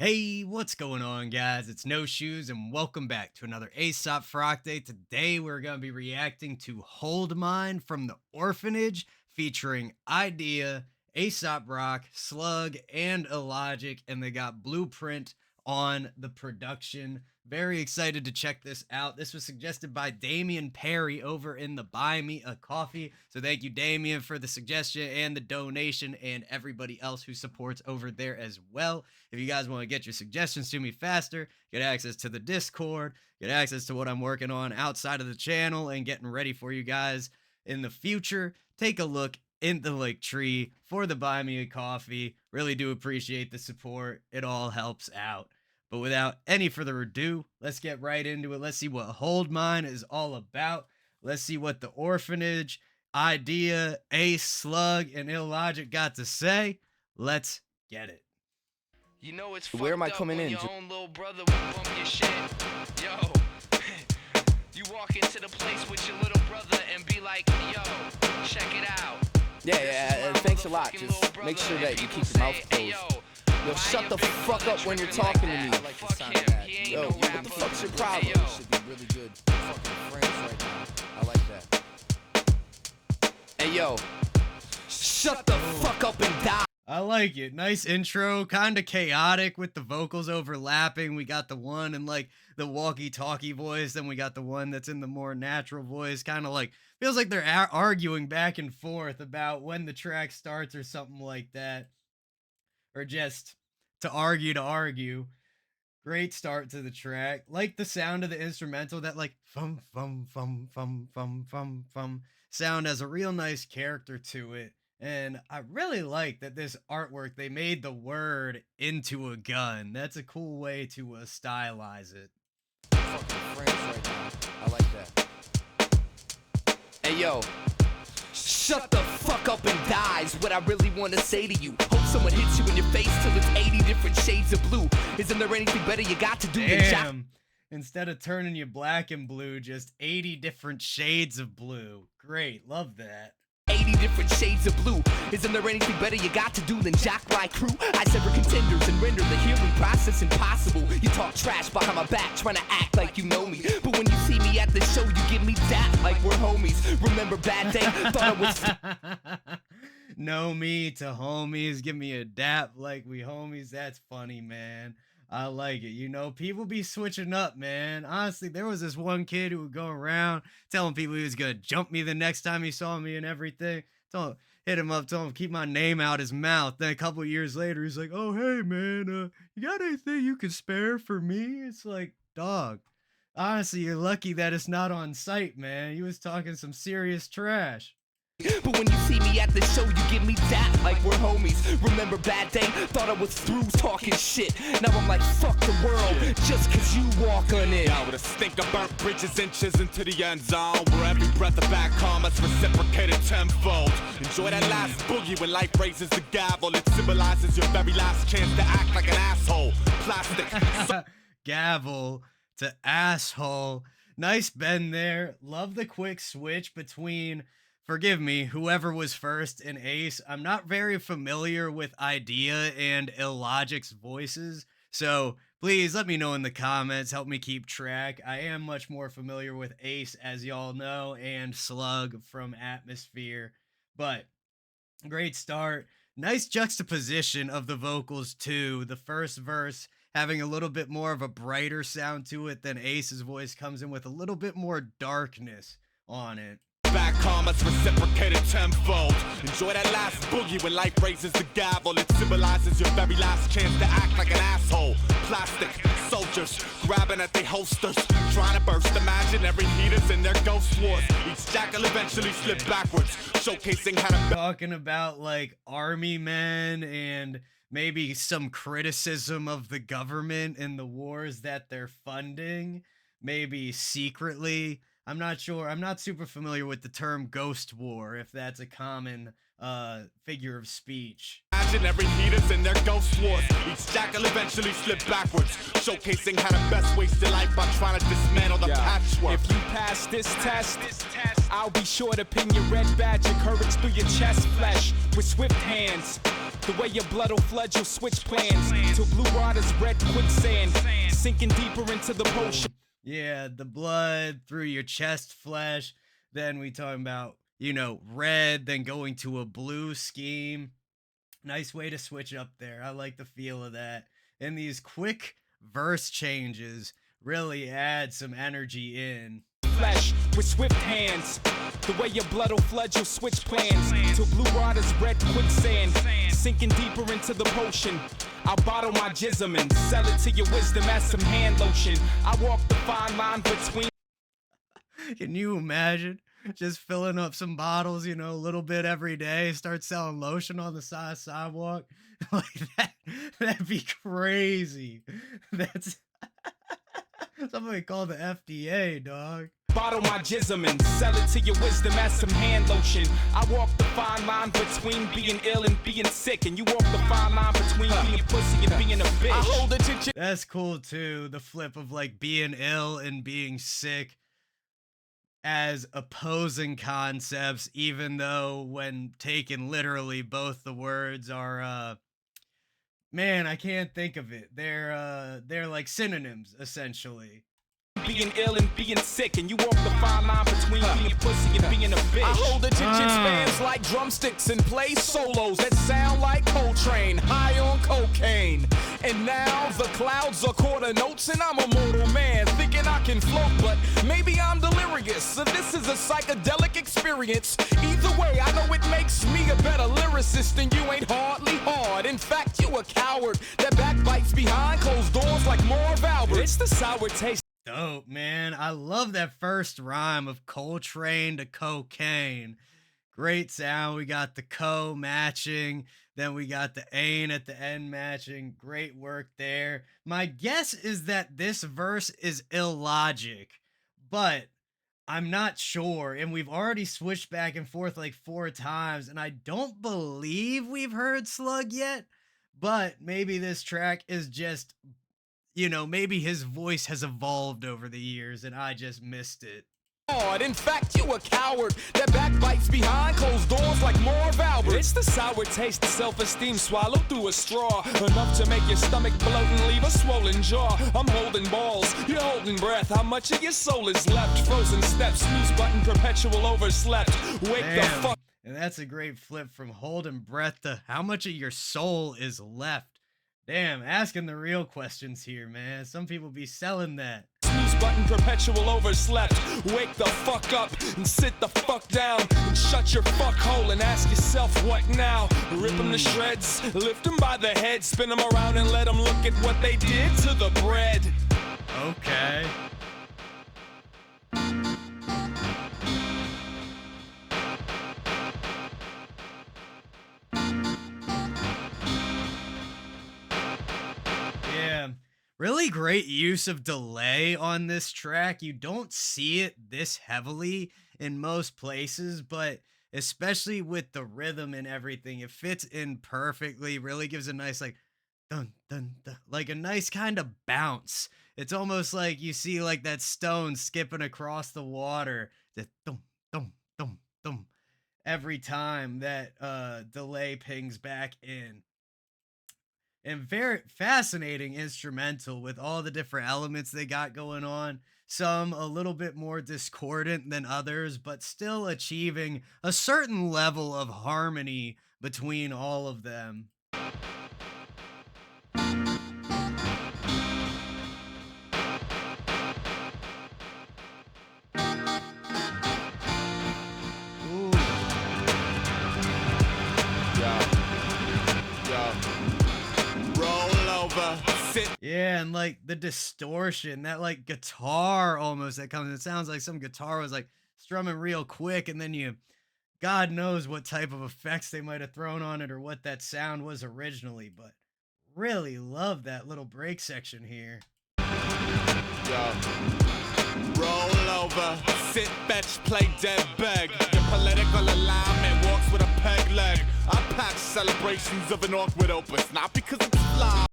Hey, what's going on, guys? It's No Shoes, and welcome back to another Aesop Frock Day. Today, we're going to be reacting to Hold Mine from the Orphanage, featuring Idea, Aesop Rock, Slug, and Illogic, and they got Blueprint on the production. Very excited to check this out. This was suggested by Damian Perry over in the Buy Me a Coffee. So thank you, Damian, for the suggestion and the donation, and everybody else who supports over there as well. If you guys want to get your suggestions to me faster, get access to the Discord, get access to what I'm working on outside of the channel and getting ready for you guys in the future, take a look in the link tree for the Buy Me a Coffee. Really do appreciate the support. It all helps out. But without any further ado, let's get right into it. Let's see what Hold Mine is all about. Let's see what the Orphanage, Idea, Ace, Slug, and Illogic got to say. Let's get it. You know it's Where am I fucked up coming when in? your own little brother will bump your shit. Yo, you walk into the place with your little brother and be like, yo, check it out. Yeah, thanks a lot. Just make sure that you keep your mouth closed. Yo, shut the fuck up when you're talking to me. Fuck him, he ain't Yo, no what rapper. the fuck's your problem? Hey, yo. Should be really good fucking friends right now. I like that. Hey, yo, shut the fuck up and die. I like it. Nice intro, kind of chaotic with the vocals overlapping. We got the one in like the walkie-talkie voice, then we got the one that's in the more natural voice. Kind of like feels like they're arguing back and forth about when the track starts or something like that, or just to argue. Great start to the track. Like the sound of the instrumental, that like fum fum fum fum fum fum fum sound has a real nice character to it. And I really like that this artwork, they made the word into a gun. That's a cool way to stylize it. Fucking friends right now. I like that. Hey, yo, shut the fuck up and die is what I really want to say to you. Hope someone hits you in your face till it's 80 different shades of blue. Isn't there anything better you got to do than shot? Damn. Instead of turning you black and blue, just 80 different shades of blue. Great. Love that. 80 different shades of blue. Isn't there anything better you got to do than jack my crew? I sever contenders and render the healing process impossible. You talk trash behind my back, trying to act like you know me. But when you see me at the show, you give me that like we're homies. Remember bad day? Thought I was... Know me to homies, give me a dap like we homies. That's funny, man. I like it. You know, people be switching up, man. Honestly, there was this one kid who would go around telling people he was gonna jump me the next time he saw me and everything. Hit him up, told him keep my name out his mouth. Then a couple years later, he's like, "Oh, hey, man, you got anything you could spare for me?" It's like, dog. Honestly, you're lucky that it's not on site, man. He was talking some serious trash. But when you see me at the show, you give me that like we're homies. Remember bad day? Thought I was through talking shit. Now I'm like, fuck the world, just cause you walk on it. Now with a stink of burnt bridges, inches into the end zone, where every breath of back karma's reciprocated tenfold. Enjoy that last boogie when life raises the gavel. It symbolizes your very last chance to act like an asshole. Plastic. Gavel to asshole. Nice bend there. Love the quick switch between, forgive me, whoever was first in Ace. I'm not very familiar with Idea and Illogic's voices, so please let me know in the comments. Help me keep track. I am much more familiar with Ace, as y'all know, and Slug from Atmosphere. But great start. Nice juxtaposition of the vocals, too. The first verse having a little bit more of a brighter sound to it than Ace's voice comes in with a little bit more darkness on it. Back karma's reciprocated tenfold. Enjoy that last boogie when life raises the gavel. It symbolizes your very last chance to act like an asshole. Plastic soldiers grabbing at their holsters, trying to burst imaginary heaters in their ghost wars. Each jackal eventually slip backwards, showcasing how to Talking about like army men and maybe some criticism of the government and the wars that they're funding, maybe secretly. I'm not sure. I'm not super familiar with the term ghost war, if that's a common figure of speech. imaginary heaters in their ghost wars. Each jackal eventually slip backwards, showcasing how to best waste your life by trying to dismantle the patchwork. If you pass this test, I'll be sure to pin your red badge and courage through your chest flesh with swift hands. The way your blood'll flood your switch plans till blue water's red quicksand, sinking deeper into the potion. Yeah, the blood through your chest flesh. Then we talking about, red, then going to a blue scheme. Nice way to switch up there. I like the feel of that. And these quick verse changes really add some energy in. Flesh with swift hands. The way your blood'll flood your switch plans till blue water's red quicksand, sinking deeper into the potion. I'll bottle my jism and sell it to your wisdom as some hand lotion. I walk the fine line between. Can you imagine just filling up some bottles, a little bit every day, start selling lotion on the sidewalk? Like that'd be crazy. That's somebody call the FDA, dog. Bottle my jism and sell it to your wisdom as some hand lotion. I walk the fine line between being ill and being sick, and you walk the fine line between being pussy and being a bitch. I hold attention. That's cool too. The flip of like being ill and being sick as opposing concepts, even though when taken literally, both the words are man, I can't think of it. They're like synonyms essentially. Being ill and being sick, and you walk the fine line between being pussy and being a bitch. I hold attention spans like drumsticks and play solos that sound like Coltrane, high on cocaine. And now the clouds are quarter notes, and I'm a mortal man thinking I can float, but maybe I'm delirious. So this is a psychedelic experience. Either way, I know it makes me a better lyricist, and you ain't hardly hard. In fact, you a coward that backbites behind closed doors like Marv Albert. It's the sour taste. Dope, man. I love that first rhyme of Coltrane to cocaine. Great sound. We got the co matching. Then we got the ain at the end matching. Great work there. My guess is that this verse is illogic, but I'm not sure. And we've already switched back and forth like 4 times, and I don't believe we've heard Slug yet, but maybe this track is just, maybe his voice has evolved over the years and I just missed it. In fact, you a coward that backbites behind closed doors like Marv Albert. It's the sour taste of self-esteem swallowed through a straw, enough to make your stomach bloat and leave a swollen jaw. I'm holding balls, you're holding breath. How much of your soul is left? Frozen steps, snooze button, perpetual overslept. Wake Damn. the fuck. And that's a great flip from holding breath to how much of your soul is left. Damn, asking the real questions here, man. Some people be selling that. Snooze button, perpetual overslept. Wake the fuck up and sit the fuck down and shut your fuck hole and ask yourself what now. Rip them to shreds, lift them by the head, spin them around and let them look at what they did to the bread. Okay. Really great use of delay on this track. You don't see it this heavily in most places, but especially with the rhythm and everything, it fits in perfectly. Really gives a nice like dun dun dun, like a nice kind of bounce. It's almost like you see like that stone skipping across the water. That dum dum dum dum every time that delay pings back in. And very fascinating instrumental with all the different elements they got going on. Some a little bit more discordant than others, but still achieving a certain level of harmony between all of them. Yeah, and like the distortion, that like guitar almost that comes, it sounds like some guitar was like strumming real quick, and then God knows what type of effects they might have thrown on it or what that sound was originally, but really love that little break section here. Yo. Roll over, sit, fetch, play dead beg. Your political alignment walks with a peg leg. I patch celebrations of an awkward opus, not because it's fly.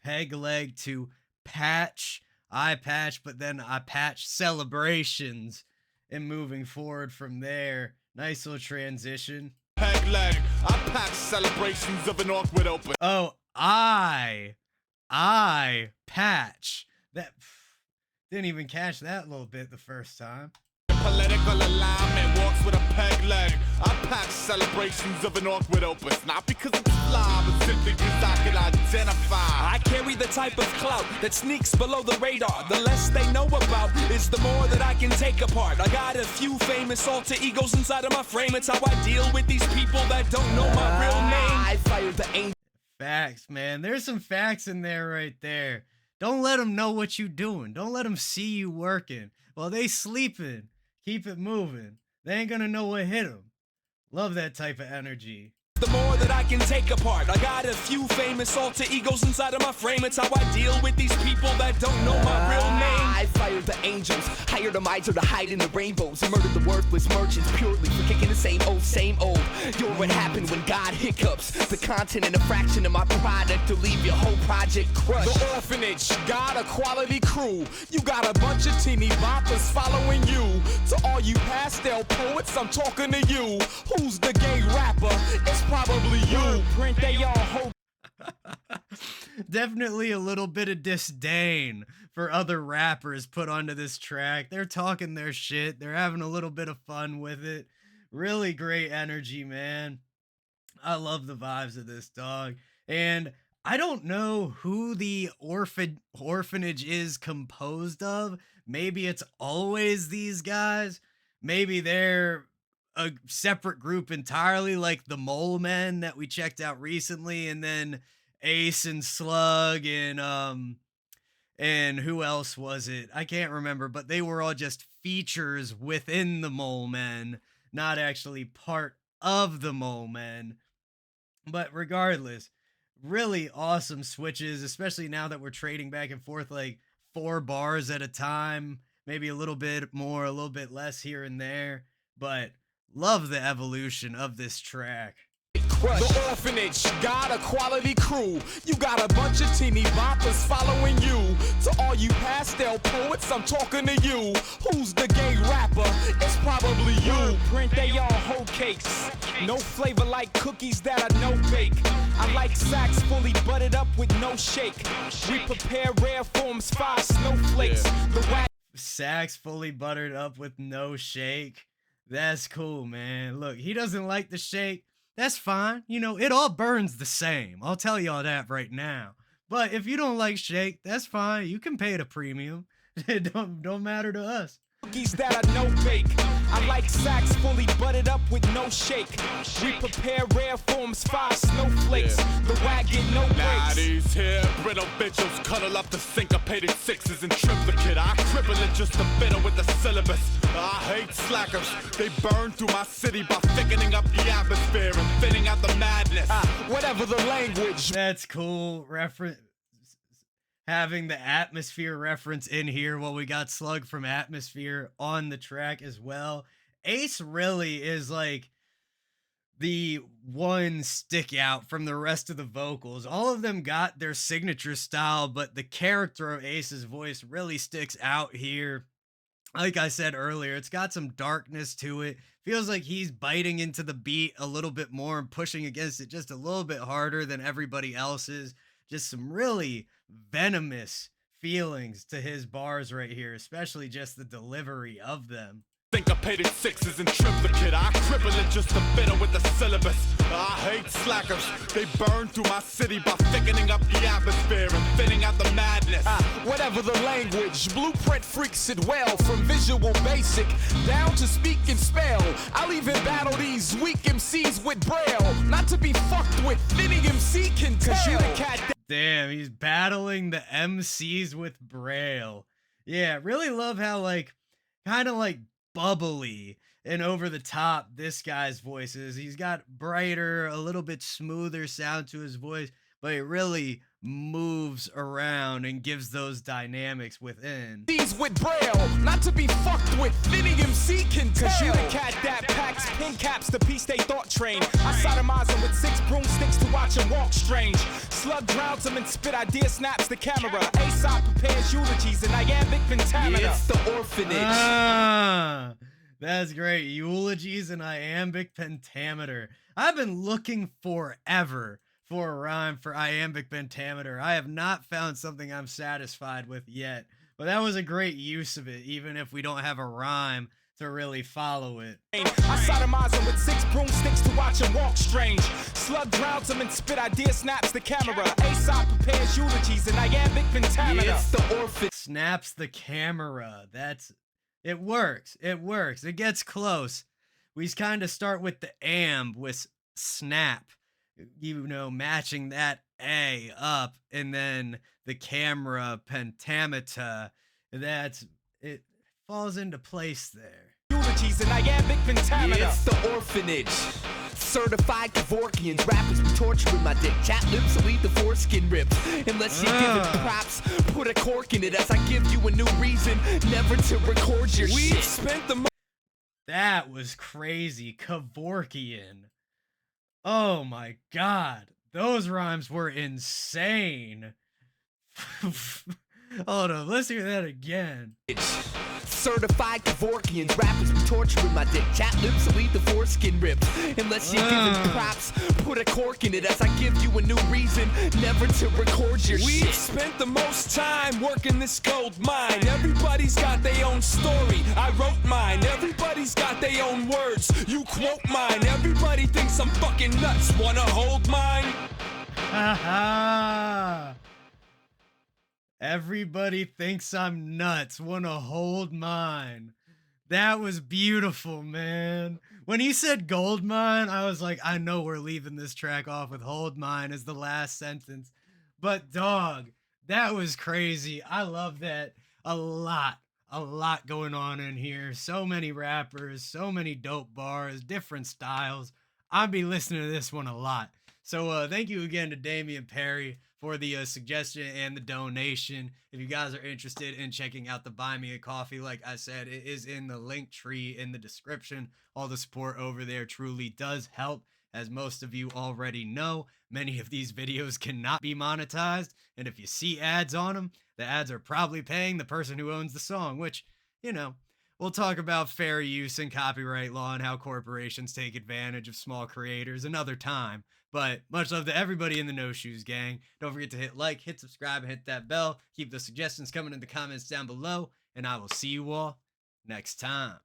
Peg leg to patch, eye patch, but then I patch celebrations and moving forward from there. Nice little transition. Peg leg. I pack celebrations of an awkward open. Oh, patch. That didn't even catch that little bit the first time. Political alignment walks with a peg leg. I pack celebrations of an awkward opus, not because it's fly, but simply because I can identify. I carry the type of clout that sneaks below the radar. The less they know about is the more that I can take apart. I got a few famous alter egos inside of my frame. It's how I deal with these people that don't know my real name. I fired the angel. Facts, man. There's some facts in there right there. Don't let them know what you doing. Don't let them see you working. While they sleeping, keep it moving. They ain't gonna know what hit them. Love that type of energy. The more that I can take apart. I got a few famous alter egos inside of my frame. It's how I deal with these people that don't know my real name. I fired the angels, hired a miser to hide in the rainbows, and murdered the worthless merchants purely for kicking the same old, same old. You're what happened when God hiccups. The content and a fraction of my product to leave your whole project crushed. The Orphanage got a quality crew. You got a bunch of teeny boppers following you. To all you pastel poets, I'm talking to you. Who's the gay rapper? It's probably you. Print they all hope. Definitely a little bit of disdain for other rappers put onto this track. They're talking their shit. They're having a little bit of fun with it. Really great energy, man. I love the vibes of this, dog. And I don't know who the orphanage is composed of. Maybe it's always these guys. Maybe they're a separate group entirely, like the Mole Men that we checked out recently, and then Ace and Slug and who else was it? I can't remember, but they were all just features within the Mole Men, not actually part of the Mole Men. But regardless, really awesome switches, especially now that we're trading back and forth like 4 bars at a time, maybe a little bit more, a little bit less here and there, but love the evolution of this track. The Orphanage got a quality crew. You got a bunch of teeny boppers following you. To all you pastel poets, I'm talking to you. Who's the gay rapper? It's probably you. Print they all whole cakes. No flavor like cookies that are no bake. I like sacks fully buttered up with no shake. We prepare rare forms, 5 snowflakes. The Sacks fully buttered up with no shake. That's cool, man. Look, he doesn't like the shake. That's fine. You know, it all burns the same. I'll tell y'all that right now. But if you don't like shake, that's fine. You can pay the premium. It don't matter to us. Cookies that are no bake. I like sacks fully buttered up with no shake. We prepare rare forms, 5 snowflakes. The wagon, no brakes. Now these here brittle bitches cuddle up the syncopated 6s and triplicate. I cripple it just a bit with the syllabus. I hate slackers. They burn through my city by thickening up the atmosphere and thinning out the madness. Whatever the language. That's cool. Having the atmosphere reference in here while we got Slug from Atmosphere on the track as well. Ace really is like the one stick out from the rest of the vocals. All of them got their signature style, but the character of Ace's voice really sticks out here. Like I said earlier, it's got some darkness to it. Feels like he's biting into the beat a little bit more and pushing against it just a little bit harder than everybody else's. Just some really venomous feelings to his bars right here, especially just the delivery of them. Syncopated 6s and triplicate. I cripple it just a bit with the syllabus. I hate slackers. They burn through my city by thickening up the atmosphere and thinning out the madness. Whatever the language, Blueprint freaks it well. From visual basic down to speak and spell. I'll even battle these weak MCs with Braille. Not to be fucked with, any MC can tell. You the cat that Damn, he's battling the MCs with Braille. Yeah, really love how like kind of like bubbly and over the top this guy's voice is. He's got brighter, a little bit smoother sound to his voice, but it really moves around and gives those dynamics within. these with Braille. Not to be fucked with, any MC can tell. Cause you the cat that packs pin caps to piece they thought train. I sodomize them with 6 broomsticks to watch them walk strange. Slug drowns them and spit idea snaps the camera. Aesop prepares eulogies in iambic pentameter. It's the Orphanage. That's great. Eulogies and iambic pentameter. I've been looking forever for a rhyme for iambic pentameter. I have not found something I'm satisfied with yet. But that was a great use of it, even if we don't have a rhyme to really follow it. I sodomize him with 6 broomsticks to watch him walk strange. Slug drowns him and spit idea snaps the camera. Aesop prepares eulogies in iambic pentameter. Yeah, it's the orphan. Snaps the camera. It works. It works. It gets close. We kind of start with the amb with snap, matching that A up, and then the camera pentameter. It falls into place there. Eulogies in iambic pentameter. Yeah, it's the orphanage. Certified Kevorkians, rappers be torturing my dick. Chat lips will leave the foreskin ripped. Unless you give it props, put a cork in it as I give you a new reason never to record your We've shit. spent the That was crazy. Kevorkian. Oh my god. Those rhymes were insane. Hold on, let's hear that again. Certified Kevorkians, rappers be torturing my dick. Chat lips will leave the foreskin ripped. Unless you give it props, put a cork in it as I give you a new reason never to record your We've shit. spent the most time working this gold mine. Everybody's got their own story. I wrote mine. Everybody's got their own words. You quote mine. Everybody thinks I'm fucking nuts. Wanna hold mine? Haha. Everybody thinks I'm nuts. Wanna hold mine. That was beautiful, man. When he said gold mine, I was like, I know we're leaving this track off with hold mine as the last sentence. But dog, that was crazy. I love that a lot. A lot going on in here. So many rappers, so many dope bars, different styles. I'd be listening to this one a lot. So thank you again to Damian Perry for the suggestion and the donation. If you guys are interested in checking out the Buy Me a Coffee, like I said, it is in the link tree in the description. All the support over there truly does help. As most of you already know, many of these videos cannot be monetized, and if you see ads on them, the ads are probably paying the person who owns the song, which, we'll talk about fair use and copyright law and how corporations take advantage of small creators another time. But much love to everybody in the No Shoes gang. Don't forget to hit like, hit subscribe, and hit that bell. Keep the suggestions coming in the comments down below, and I will see you all next time.